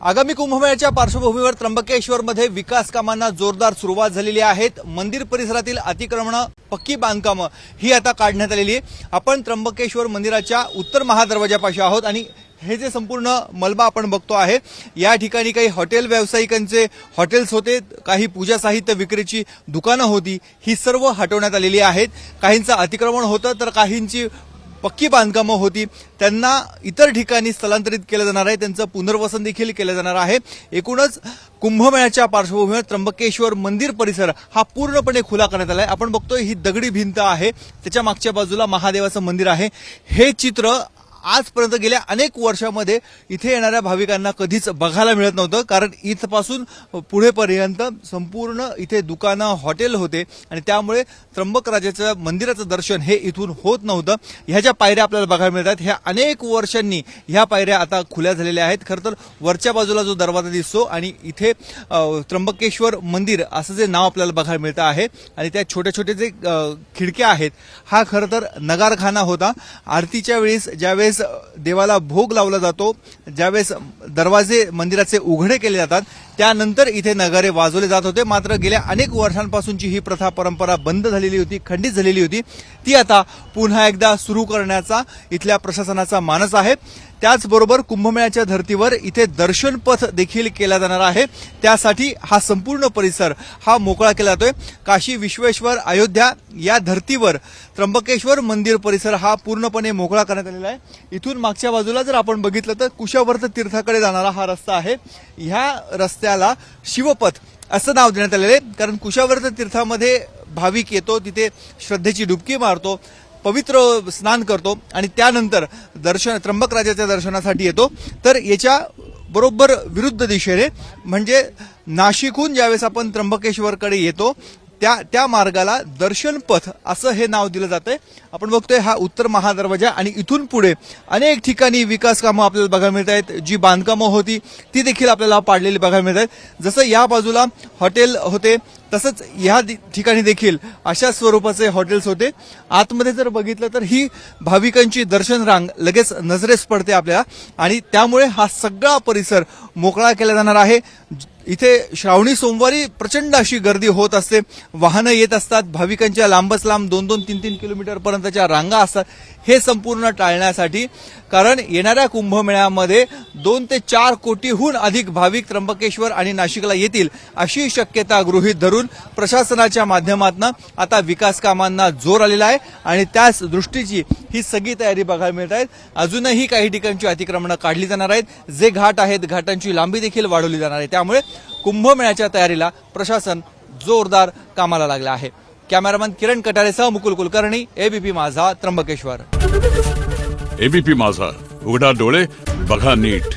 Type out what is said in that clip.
आगामी कुंभमेळ्याच्या पार्श्वभूमीवर त्र्यंबकेश्वरमध्ये विकास कामांना जोरदार सुरुवात झालेली आहे। मंदिर परिसरातील अतिक्रमणं, पक्की बांधकामं ही आता काढण्यात आलेली आहे। आपण त्र्यंबकेश्वर मंदिराच्या उत्तर महादरवाजापाशी आहोत आणि हे जे संपूर्ण मलबा आपण बघतो आहे, या ठिकाणी काही हॉटेल व्यावसायिकांचे हॉटेल्स होते, काही पूजा साहित्य विक्रीची दुकानं होती, ही सर्व हटवण्यात आलेली आहेत। काहींचं अतिक्रमण होतं तर काहींची पक्की बांधकामं होती, त्यांना इतर ठिकाणी स्थलांतरित केलं जाणार आहे, त्यांचं पुनर्वसन देखील केलं जाणार आहे। एकूणच कुंभमेळ्याच्या पार्श्वभूमीवर त्र्यंबकेश्वर मंदिर परिसर हा पूर्णपणे खुला करण्यात आला आहे। आपण बघतोय ही दगडी भिंत आहे, त्याच्या मागच्या बाजूला महादेवाचं मंदिर आहे। हे चित्र आजपर्यंत गेल्या अनेक वर्षांमध्ये इथे येणाऱ्या भाविकांना कधीच बघायला मिळत नव्हतं, कारण इथपासून पुढेपर्यंत संपूर्ण इथे दुकानं, हॉटेल होते आणि त्यामुळे त्र्यंबकराजाच्या मंदिराचं दर्शन हे इथून होत नव्हतं। ह्या ज्या पायऱ्या आपल्याला बघायला मिळतात, ह्या अनेक वर्षांनी ह्या पायऱ्या आता खुल्या झालेल्या आहेत। खरं तर वरच्या बाजूला जो दरवाजा दिसतो आणि इथे त्र्यंबकेश्वर मंदिर असं जे नाव आपल्याला बघायला मिळतं आहे आणि त्या छोटे छोटे जे खिडक्या आहेत, हा खरं तर नगारखाना होता। आरतीच्या वेळेस ज्यावेळेस देवाला भोग लावला जातो, ज्यावेळेस दरवाजे मंदिराचे उघडे केले जातात, त्यानंतर इथे नगारे वाजवले जात होते। मात्र गेल्या अनेक वर्षांपासूनची ही प्रथा परंपरा बंद झालेली होती, खंडित झालेली होती, ती आता पुन्हा एकदा सुरू करण्याचा इथल्या प्रशासनाचा मानस आहे। त्याचबरोबर कुंभमेळ्याच्या धर्तीवर इथे दर्शन पथ देखील केला जाणार आहे। त्यासाठी हा संपूर्ण परिसर हा मोकळा केला जातोय। काशी विश्वेश्वर अयोध्या या धर्तीवर त्र्यंबकेश्वर मंदिर परिसर हा पूर्णपणे मोकळा करण्यात आलेला आहे। इथून मागच्या बाजूला जर आपण बघितलं तर कुशावर्त तीर्थाकडे जाणारा हा रस्ता आहे। ह्या रस्त्याला शिवपथ असं नाव देण्यात आलेलं आहे, कारण कुशावर्त तीर्थामध्ये भाविक येतो, तिथे श्रद्धेची डुबकी मारतो, पवित्र स्नान करतो आणि त्यानंतर त्र्यंबकराजाच्या दर्शनासाठी येतो। तर याच्या बरोबर विरुद्ध दिशेने म्हणजे नाशिकहून ज्यावेळेस आपण त्र्यंबकेश्वरकडे येतो त्या मार्गाला दर्शन पथ असं हे नाव दिलं जातंय। आपण बघतोय हा उत्तर महादरवाजा आणि इथून पुढे अनेक ठिकाणी विकास कामं आपल्याला बघायला मिळत आहेत। जी बांधकामं होती ती देखील आपल्याला पाडलेली बघायला मिळत आहेत। जसं या बाजूला हॉटेल होते, तसंच या ठिकाणी देखील अशा स्वरूपाचे हॉटेल्स होते। आतमध्ये जर बघितलं तर ही भाविकांची दर्शन रांग लगेच नजरेस पडते आपल्याला आणि त्यामुळे हा सगळा परिसर मोकळा केला जाणार आहे। इथे श्रावणी सोमवारी प्रचंड अशी गर्दी होत असते, वाहनं येत असतात, भाविकांच्या लांबच लांब 2-2, 3-3 किलोमीटर पर्यंतच्या रांगा असतात। हे संपूर्ण टाळण्यासाठी, कारण येणाऱ्या कुंभमेळ्यामध्ये 2 ते 4 कोटीहून अधिक भाविक त्र्यंबकेश्वर आणि नाशिकला येतील अशी शक्यता गृहीत धरून प्रशासनाच्या माध्यमातून आता विकास कामांना जोर आलेला आहे आणि त्याच दृष्टीची ही सगळी तयारी बघायला मिळत आहे। अजूनही काही ठिकाणची अतिक्रमणं काढली जाणार आहेत, जे घाट आहेत घाटांची लांबी देखील वाढवली जाणार आहे। त्यामुळे कुंभमेळ्याच्या तयारीला प्रशासन जोरदार कामाला लागलं आहे। कॅमेरामन किरण कटारेसह मुकुल कुलकर्णी, एबीपी माझा, त्र्यंबकेश्वर। एबीपी माझा, उघडा डोळे बघा नीट।